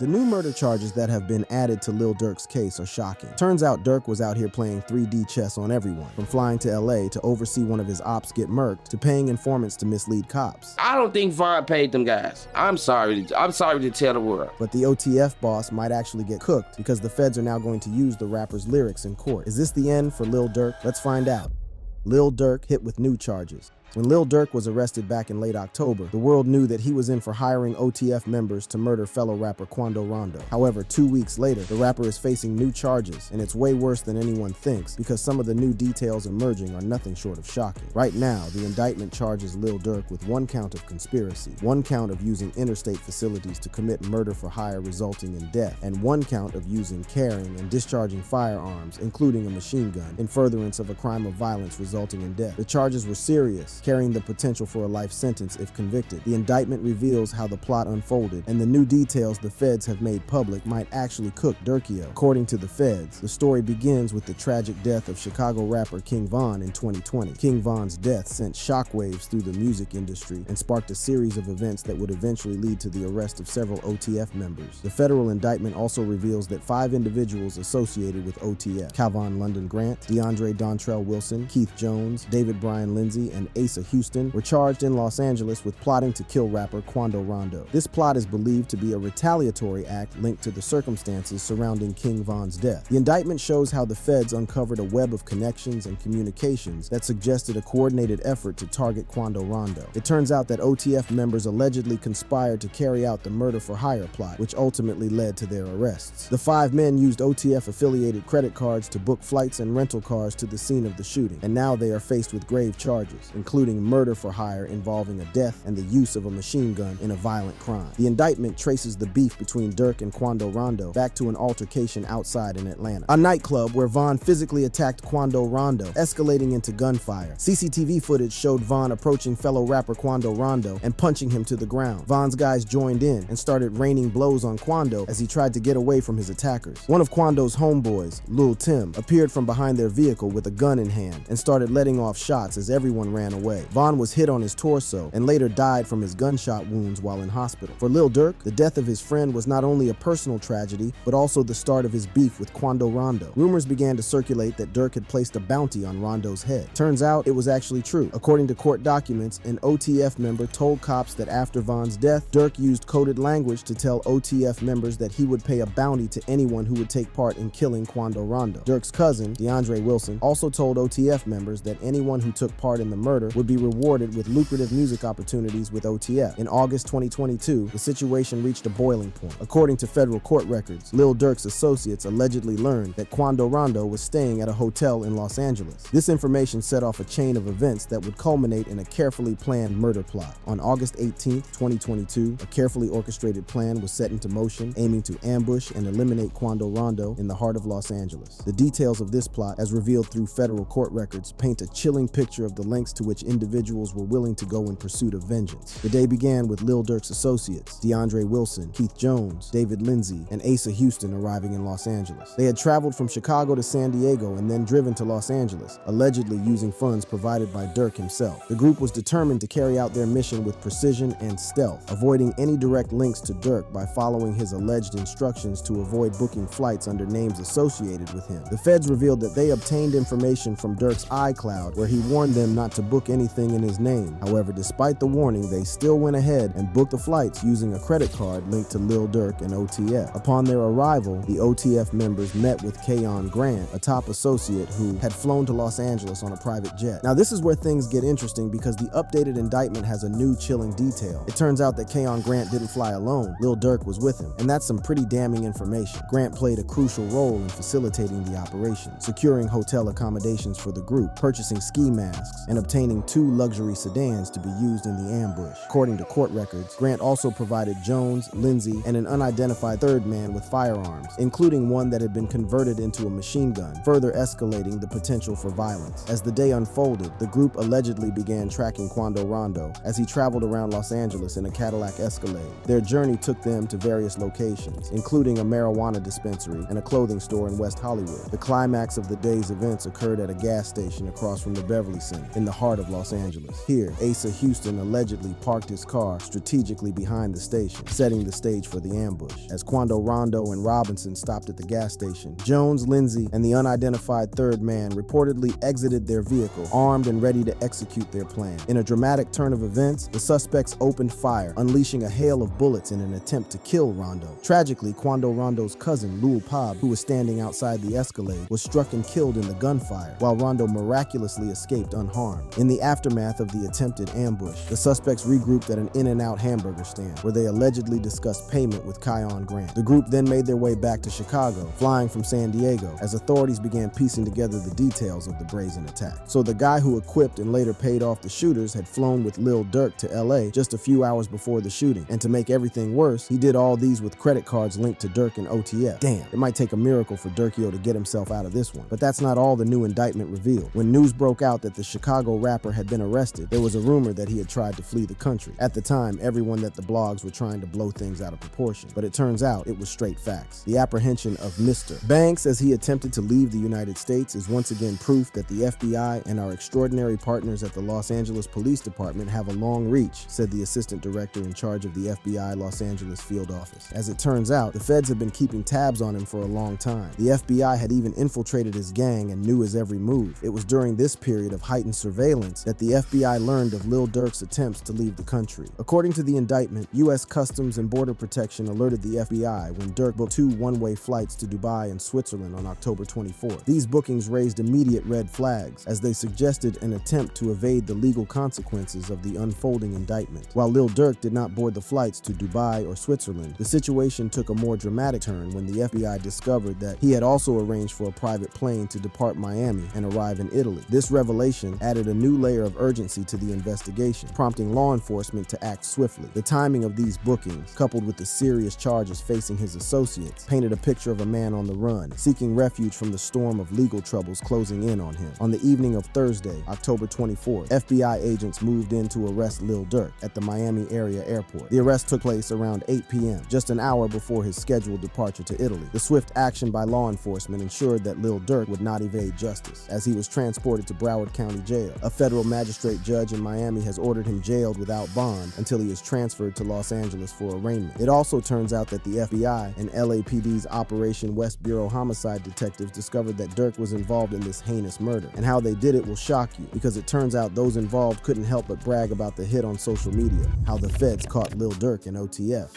The new murder charges that have been added to Lil Durk's case are shocking. Turns out Durk was out here playing 3D chess on everyone, from flying to LA to oversee one of his ops get murked to paying informants to mislead cops. I don't think Von paid them guys. I'm sorry to tell the world. But the OTF boss might actually get cooked because the feds are now going to use the rapper's lyrics in court. Is this the end for Lil Durk? Let's find out. Lil Durk hit with new charges. When Lil Durk was arrested back in late October, the world knew that he was in for hiring OTF members to murder fellow rapper Quando Rondo. However, 2 weeks later, the rapper is facing new charges, and it's way worse than anyone thinks because some of the new details emerging are nothing short of shocking. Right now, the indictment charges Lil Durk with 1 count of conspiracy, 1 count of using interstate facilities to commit murder for hire resulting in death, and 1 count of using, carrying, and discharging firearms, including a machine gun, in furtherance of a crime of violence resulting in death. The charges were serious, carrying the potential for a life sentence if convicted. The indictment reveals how the plot unfolded, and the new details the feds have made public might actually cook Durkio. According to the feds, the story begins with the tragic death of Chicago rapper King Von in 2020. King Von's death sent shockwaves through the music industry and sparked a series of events that would eventually lead to the arrest of several OTF members. The federal indictment also reveals that 5 individuals associated with OTF, Calvin London Grant, DeAndre Dontrell Wilson, Keith Jones, David Brian Lindsay, and Asa Houston were charged in Los Angeles with plotting to kill rapper Quando Rondo. This plot is believed to be a retaliatory act linked to the circumstances surrounding King Von's death. The indictment shows how the feds uncovered a web of connections and communications that suggested a coordinated effort to target Quando Rondo. It turns out that OTF members allegedly conspired to carry out the murder for hire plot, which ultimately led to their arrests. The 5 men used OTF-affiliated credit cards to book flights and rental cars to the scene of the shooting, and now they are faced with grave charges, including murder for hire involving a death and the use of a machine gun in a violent crime. The indictment traces the beef between Durk and Quando Rondo back to an altercation outside in Atlanta, a nightclub where Von physically attacked Quando Rondo, escalating into gunfire. CCTV footage showed Von approaching fellow rapper Quando Rondo and punching him to the ground. Von's guys joined in and started raining blows on Quando as he tried to get away from his attackers. One of Quando's homeboys, Lil Tim, appeared from behind their vehicle with a gun in hand and started letting off shots as everyone ran away. Von was hit on his torso and later died from his gunshot wounds while in hospital. For Lil Durk, the death of his friend was not only a personal tragedy, but also the start of his beef with Quando Rondo. Rumors began to circulate that Durk had placed a bounty on Rondo's head. Turns out it was actually true. According to court documents, an OTF member told cops that after Von's death, Durk used coded language to tell OTF members that he would pay a bounty to anyone who would take part in killing Quando Rondo. Durk's cousin, DeAndre Wilson, also told OTF members that anyone who took part in the murder would be rewarded with lucrative music opportunities with OTF. In August 2022, the situation reached a boiling point. According to federal court records, Lil Durk's associates allegedly learned that Quando Rondo was staying at a hotel in Los Angeles. This information set off a chain of events that would culminate in a carefully planned murder plot. On August 18, 2022, a carefully orchestrated plan was set into motion, aiming to ambush and eliminate Quando Rondo in the heart of Los Angeles. The details of this plot, as revealed through federal court records, paint a chilling picture of the lengths to which individuals were willing to go in pursuit of vengeance. The day began with Lil Durk's associates, DeAndre Wilson, Keith Jones, David Lindsay, and Asa Houston arriving in Los Angeles. They had traveled from Chicago to San Diego and then driven to Los Angeles, allegedly using funds provided by Durk himself. The group was determined to carry out their mission with precision and stealth, avoiding any direct links to Durk by following his alleged instructions to avoid booking flights under names associated with him. The feds revealed that they obtained information from Durk's iCloud, where he warned them not to book anything in his name. However, despite the warning, they still went ahead and booked the flights using a credit card linked to Lil Durk and OTF. Upon their arrival, the OTF members met with Keon Grant, a top associate who had flown to Los Angeles on a private jet. Now, this is where things get interesting because the updated indictment has a new chilling detail. It turns out that Keon Grant didn't fly alone. Lil Durk was with him, and that's some pretty damning information. Grant played a crucial role in facilitating the operation, securing hotel accommodations for the group, purchasing ski masks, and obtaining 2 luxury sedans to be used in the ambush. According to court records, Grant also provided Jones, Lindsay, and an unidentified third man with firearms, including one that had been converted into a machine gun, further escalating the potential for violence. As the day unfolded, the group allegedly began tracking Quando Rondo as he traveled around Los Angeles in a Cadillac Escalade. Their journey took them to various locations, including a marijuana dispensary and a clothing store in West Hollywood. The climax of the day's events occurred at a gas station across from the Beverly Center in the heart of of Los Angeles. Here, Asa Houston allegedly parked his car strategically behind the station, setting the stage for the ambush. As Quando Rondo and Robinson stopped at the gas station, Jones, Lindsay, and the unidentified third man reportedly exited their vehicle, armed and ready to execute their plan. In a dramatic turn of events, the suspects opened fire, unleashing a hail of bullets in an attempt to kill Rondo. Tragically, Quando Rondo's cousin, Lul Pab, who was standing outside the Escalade, was struck and killed in the gunfire, while Rondo miraculously escaped unharmed. In the aftermath of the attempted ambush, the suspects regrouped at an In-N-Out hamburger stand, where they allegedly discussed payment with Kion Grant. The group then made their way back to Chicago, flying from San Diego, as authorities began piecing together the details of the brazen attack. So the guy who equipped and later paid off the shooters had flown with Lil Durk to LA just a few hours before the shooting, and to make everything worse, he did all these with credit cards linked to Durk and OTF. Damn, it might take a miracle for Durkio to get himself out of this one. But that's not all the new indictment revealed. When news broke out that the Chicago rapper had been arrested, there was a rumor that he had tried to flee the country. At the time, everyone at the blogs were trying to blow things out of proportion, but it turns out it was straight facts. The apprehension of Mr. Banks as he attempted to leave the United States is once again proof that the FBI and our extraordinary partners at the Los Angeles Police Department have a long reach, said the assistant director in charge of the FBI Los Angeles field office. As it turns out, the feds have been keeping tabs on him for a long time. The FBI had even infiltrated his gang and knew his every move. It was during this period of heightened surveillance that the FBI learned of Lil Durk's attempts to leave the country. According to the indictment, U.S. Customs and Border Protection alerted the FBI when Durk booked 2 one-way flights to Dubai and Switzerland on October 24th. These bookings raised immediate red flags, as they suggested an attempt to evade the legal consequences of the unfolding indictment. While Lil Durk did not board the flights to Dubai or Switzerland, the situation took a more dramatic turn when the FBI discovered that he had also arranged for a private plane to depart Miami and arrive in Italy. This revelation added a new layer of urgency to the investigation, prompting law enforcement to act swiftly. The timing of these bookings, coupled with the serious charges facing his associates, painted a picture of a man on the run, seeking refuge from the storm of legal troubles closing in on him. On the evening of Thursday, October 24th, FBI agents moved in to arrest Lil Durk at the Miami area airport. The arrest took place around 8 p.m., just an hour before his scheduled departure to Italy. The swift action by law enforcement ensured that Lil Durk would not evade justice, as he was transported to Broward County Jail. A federal magistrate judge in Miami has ordered him jailed without bond until he is transferred to Los Angeles for arraignment. It also turns out that the FBI and LAPD's Operation West Bureau homicide detectives discovered that Durk was involved in this heinous murder, and how they did it will shock you, because it turns out those involved couldn't help but brag about the hit on social media, how the feds caught Lil Durk and OTF.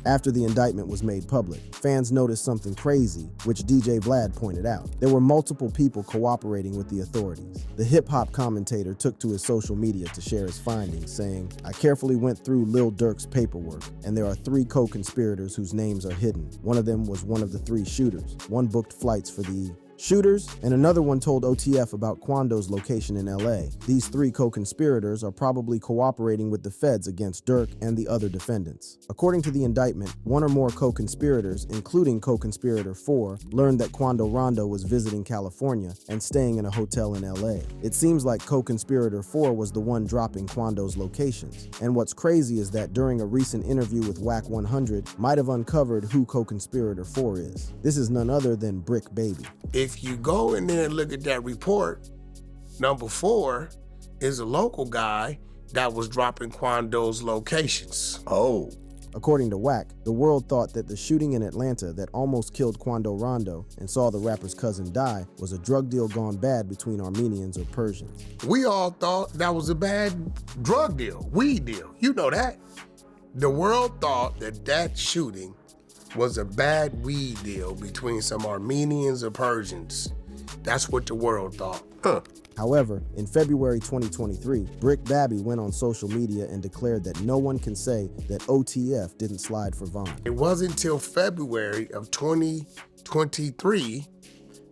After the indictment was made public, fans noticed something crazy, which DJ Vlad pointed out. There were multiple people cooperating with the authorities. The hip-hop commentator took to his social media to share his findings, saying, "I carefully went through Lil Durk's paperwork, and there are 3 co-conspirators whose names are hidden. One of them was one of the 3 shooters. One booked flights for the shooters, and another one told OTF about Quando's location in LA. These 3 co-conspirators are probably cooperating with the feds against Durk and the other defendants." According to the indictment, 1 or more co-conspirators, including co-conspirator 4, learned that Quando Rondo was visiting California and staying in a hotel in LA. It seems like co-conspirator 4 was the one dropping Quando's locations. And what's crazy is that during a recent interview with Whack 100, might have uncovered who co-conspirator 4 is. This is none other than Brick Baby. If you go in there and look at that report, number 4 is a local guy that was dropping Quando's locations. Oh. According to Whack, the world thought that the shooting in Atlanta that almost killed Quando Rondo and saw the rapper's cousin die was a drug deal gone bad between Armenians or Persians. We all thought that was a bad drug deal, weed deal. You know that. The world thought that that shooting was a bad weed deal between some Armenians or Persians. That's what the world thought. However, in February 2023, Brick Baby went on social media and declared that no one can say that OTF didn't slide for Vaughn. It wasn't until February of 2023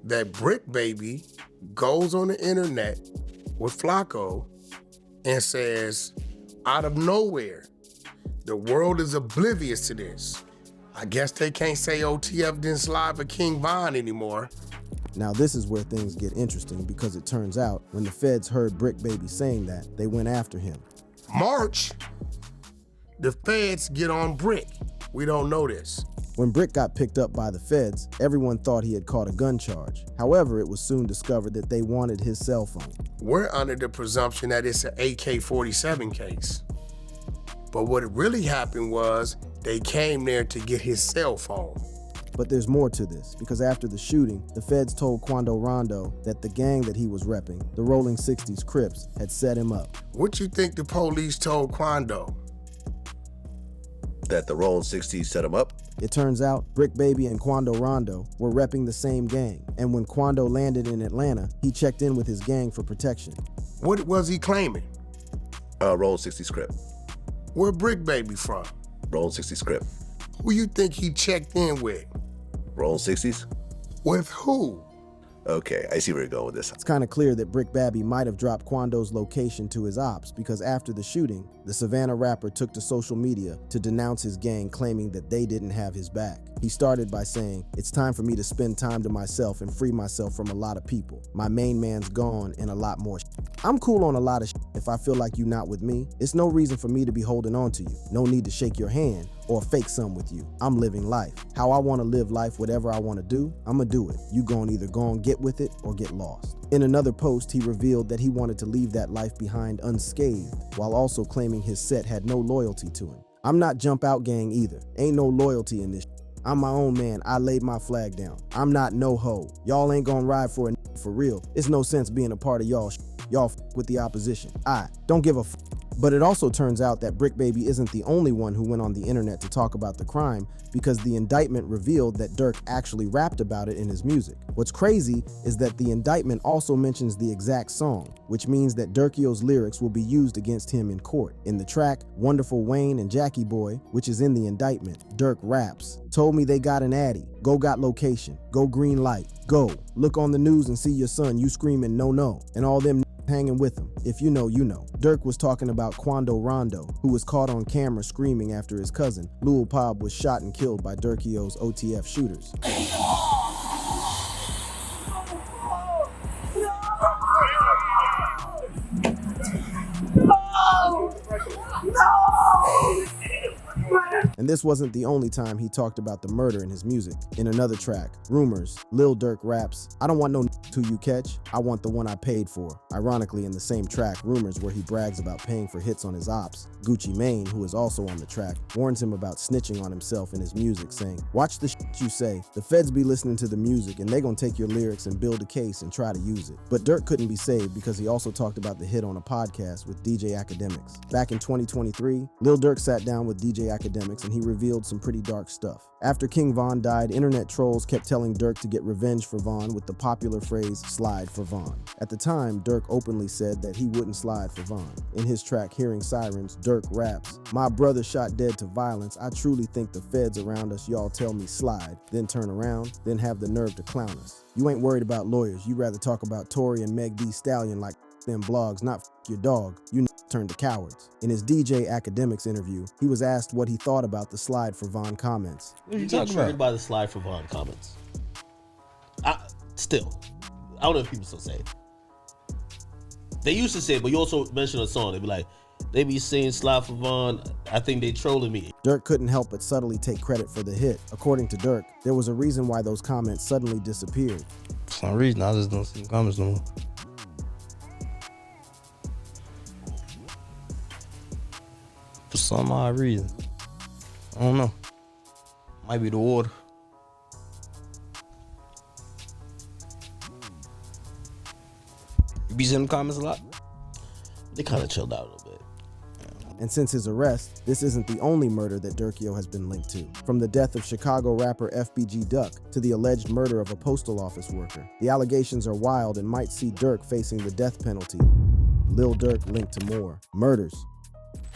that Brick Baby goes on the internet with Flacco and says, out of nowhere, the world is oblivious to this. I guess they can't say OTF didn't slide for King Von anymore. Now this is where things get interesting, because it turns out when the feds heard Brick Baby saying that, they went after him. March, the feds get on Brick. We don't know this. When Brick got picked up by the feds, everyone thought he had caught a gun charge. However, it was soon discovered that they wanted his cell phone. We're under the presumption that it's an AK-47 case. But what really happened was they came there to get his cell phone. But there's more to this, because after the shooting, the feds told Quando Rondo that the gang that he was repping, the Rolling 60s Crips, had set him up. What you think the police told Quando? That the Rolling 60s set him up? It turns out, Brick Baby and Quando Rondo were repping the same gang, and when Quando landed in Atlanta, he checked in with his gang for protection. What was he claiming? Rolling 60s Crip. Where Brick Baby from? Rolling 60s Crip. Who you think he checked in with? Rolling 60s? With who? Okay, I see where you're going with this. It's kind of clear that Brick Baby might have dropped Quando's location to his ops because after the shooting, the Savannah rapper took to social media to denounce his gang, claiming that they didn't have his back. He started by saying, "It's time for me to spend time to myself and free myself from a lot of people. My main man's gone and a lot more shit. I'm cool on a lot of shit. If I feel like you not with me, it's no reason for me to be holding on to you. No need to shake your hand or fake some with you. I'm living life. How I want to live life, whatever I want to do, I'ma do it. You gon' either go and get with it or get lost." In another post, he revealed that he wanted to leave that life behind unscathed, while also claiming his set had no loyalty to him. "I'm not jump out gang either. Ain't no loyalty in this shit. I'm my own man. I laid my flag down. I'm not no hoe. Y'all ain't gonna ride for a for real. It's no sense being a part of y'all shit. Y'all with the opposition. I don't give a f." But it also turns out that Brick Baby isn't the only one who went on the internet to talk about the crime, because the indictment revealed that Durk actually rapped about it in his music. What's crazy is that the indictment also mentions the exact song, which means that Durkio's lyrics will be used against him in court. In the track, Wonderful Wayne and Jackie Boy, which is in the indictment, Durk raps, "Told me they got an addy, go got location, go green light, go, look on the news and see your son, you screaming no no, and all them hanging with him. If you know, you know." Durk was talking about Quando Rondo, who was caught on camera screaming after his cousin, Lil Pab, was shot and killed by Durkio's OTF shooters. And this wasn't the only time he talked about the murder in his music. In another track, Rumors, Lil Durk raps, "I don't want no who you catch, I want the one I paid for." Ironically, in the same track, Rumors, where he brags about paying for hits on his ops, Gucci Mane, who is also on the track, warns him about snitching on himself in his music, saying, "Watch the shit you say. The feds be listening to the music and they gonna take your lyrics and build a case and try to use it." But Durk couldn't be saved because he also talked about the hit on a podcast with DJ Academics. Back in 2023, Lil Durk sat down with DJ Academics and he revealed some pretty dark stuff. After King Von died, internet trolls kept telling Durk to get revenge for Von with the popular phrase, "slide for Von." At the time, Durk openly said that he wouldn't slide for Von. In his track, Hearing Sirens, Durk raps, "My brother shot dead to violence. I truly think the feds around us, y'all tell me slide, then turn around, then have the nerve to clown us. You ain't worried about lawyers. You rather talk about Tory and Meg Thee Stallion like them blogs, not your dog. You turn to cowards." In his DJ Academics interview, he was asked what he thought about the slide for Von comments. What are you talking about? By the slide for Von comments. I don't know if people still say it. They used to say it, but you also mentioned a song. They'd be like, they be saying slide for Von. I think they trolling me. Durk couldn't help but subtly take credit for the hit. According to Durk, there was a reason why those comments suddenly disappeared. For some reason, I just don't see the comments no more. For some odd reason. I don't know. Might be the water. You be seeing the comments a lot? They kind of chilled out a little bit. And since his arrest, this isn't the only murder that Durkio has been linked to. From the death of Chicago rapper FBG Duck to the alleged murder of a postal office worker, the allegations are wild and might see Durk facing the death penalty. Lil Durk linked to more murders.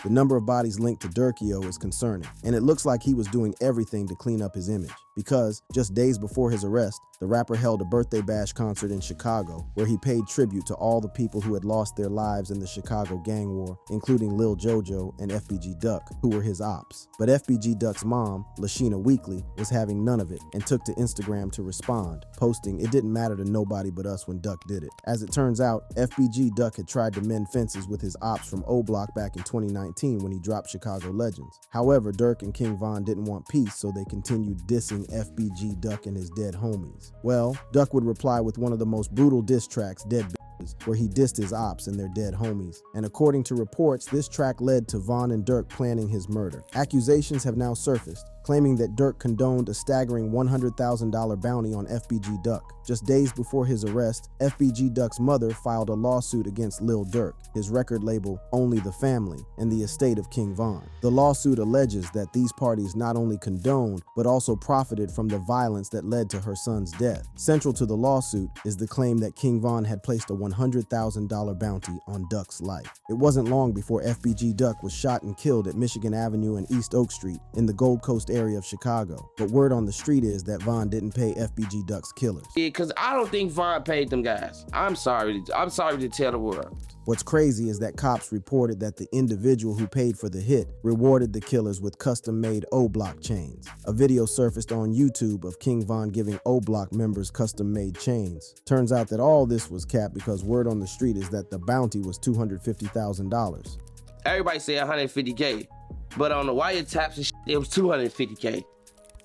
The number of bodies linked to Durkio is concerning, and it looks like he was doing everything to clean up his image. Because, just days before his arrest, the rapper held a birthday bash concert in Chicago, where he paid tribute to all the people who had lost their lives in the Chicago gang war, including Lil Jojo and FBG Duck, who were his ops. But FBG Duck's mom, Lashina Weekly, was having none of it, and took to Instagram to respond, posting, "It didn't matter to nobody but us when Duck did it." As it turns out, FBG Duck had tried to mend fences with his ops from O Block back in 2019. 2019 when he dropped Chicago Legends. However, Durk and King Von didn't want peace, so they continued dissing FBG Duck and his dead homies. Well, Duck would reply with one of the most brutal diss tracks, Dead Bitches, where he dissed his ops and their dead homies. And according to reports, this track led to Von and Durk planning his murder. Accusations have now surfaced, claiming that Durk condoned a staggering $100,000 bounty on FBG Duck. Just days before his arrest, FBG Duck's mother filed a lawsuit against Lil Durk, his record label Only the Family, and the estate of King Von. The lawsuit alleges that these parties not only condoned, but also profited from the violence that led to her son's death. Central to the lawsuit is the claim that King Von had placed a $100,000 bounty on Duck's life. It wasn't long before FBG Duck was shot and killed at Michigan Avenue and East Oak Street in the Gold Coast area of Chicago. But word on the street is that Von didn't pay FBG Duck's killers. Yeah, because I don't think Von paid them guys. I'm sorry to tell the world. What's crazy is that cops reported that the individual who paid for the hit rewarded the killers with custom-made O-Block chains. A video surfaced on YouTube of King Von giving O-Block members custom-made chains. Turns out that all this was capped because word on the street is that the bounty was $250,000. Everybody say 150K, but on the wiretaps and shit, it was 250K.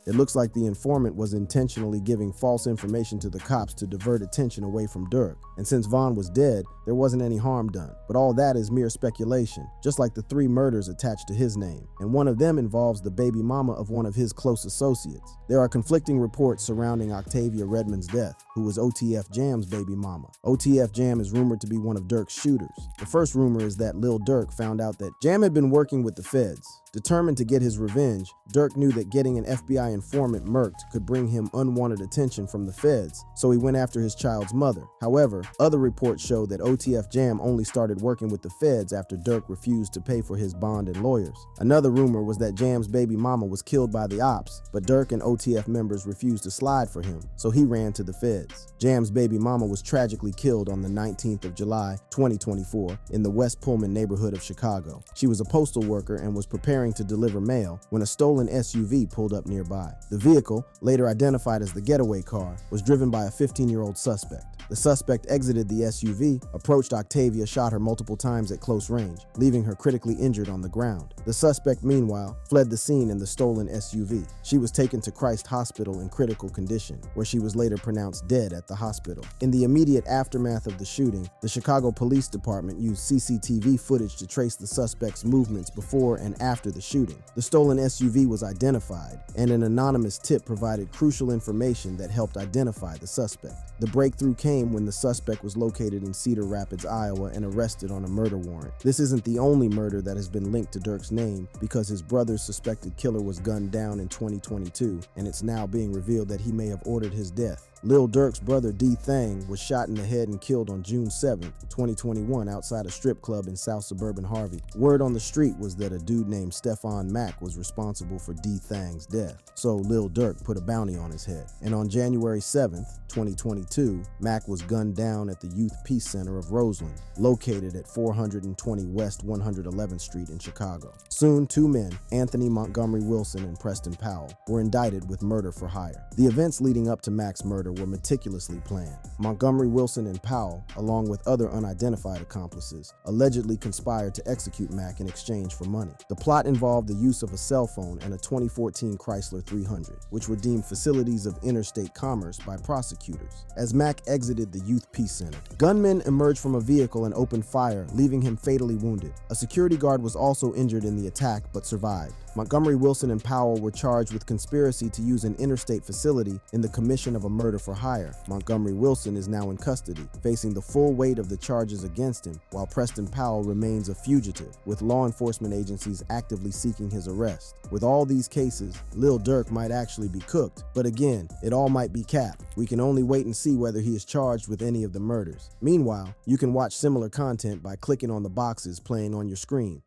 It looks like the informant was intentionally giving false information to the cops to divert attention away from Durk. And since Von was dead, there wasn't any harm done. But all that is mere speculation, just like the 3 murders attached to his name. And one of them involves the baby mama of one of his close associates. There are conflicting reports surrounding Octavia Redmond's death, who was OTF Jam's baby mama. OTF Jam is rumored to be one of Durk's shooters. The first rumor is that Lil Durk found out that Jam had been working with the feds. Determined to get his revenge, Durk knew that getting an FBI informant murked could bring him unwanted attention from the feds, so he went after his child's mother. However, other reports show that OTF Jam only started working with the feds after Durk refused to pay for his bond and lawyers. Another rumor was that Jam's baby mama was killed by the ops, but Durk and OTF members refused to slide for him, so he ran to the feds. Jam's baby mama was tragically killed on the 19th of July, 2024, in the West Pullman neighborhood of Chicago. She was a postal worker and was preparing to deliver mail when a stolen SUV pulled up nearby. The vehicle, later identified as the getaway car, was driven by a 15-year-old suspect. The suspect exited the SUV, approached Octavia, shot her multiple times at close range, leaving her critically injured on the ground. The suspect, meanwhile, fled the scene in the stolen SUV. She was taken to Christ Hospital in critical condition, where she was later pronounced dead at the hospital. In the immediate aftermath of the shooting, the Chicago Police Department used CCTV footage to trace the suspect's movements before and after the shooting. The stolen SUV was identified, and an anonymous tip provided crucial information that helped identify the suspect. The breakthrough came when the suspect was located in Cedar Rapids, Iowa, and arrested on a murder warrant. This isn't the only murder that has been linked to Durk's name, because his brother's suspected killer was gunned down in 2022, and it's now being revealed that he may have ordered his death. Lil Durk's brother D Thang was shot in the head and killed on June 7, 2021 outside a strip club in South Suburban Harvey. Word on the street was that a dude named Stefan Mack was responsible for D Thang's death, so Lil Durk put a bounty on his head. And on January 7, 2022, Mack was gunned down at the Youth Peace Center of Roseland, located at 420 West 111th Street in Chicago. Soon, 2 men, Anthony Montgomery Wilson and Preston Powell, were indicted with murder for hire. The events leading up to Mack's murder were meticulously planned. Montgomery Wilson and Powell, along with other unidentified accomplices, allegedly conspired to execute Mack in exchange for money. The plot involved the use of a cell phone and a 2014 Chrysler 300, which were deemed facilities of interstate commerce by prosecutors. As Mack exited the Youth Peace Center, gunmen emerged from a vehicle and opened fire, leaving him fatally wounded. A security guard was also injured in the attack but survived. Montgomery Wilson and Powell were charged with conspiracy to use an interstate facility in the commission of a murder for hire. Montgomery Wilson is now in custody, facing the full weight of the charges against him, while Preston Powell remains a fugitive, with law enforcement agencies actively seeking his arrest. With all these cases, Lil Durk might actually be cooked, but again, it all might be capped. We can only wait and see whether he is charged with any of the murders. Meanwhile, you can watch similar content by clicking on the boxes playing on your screen.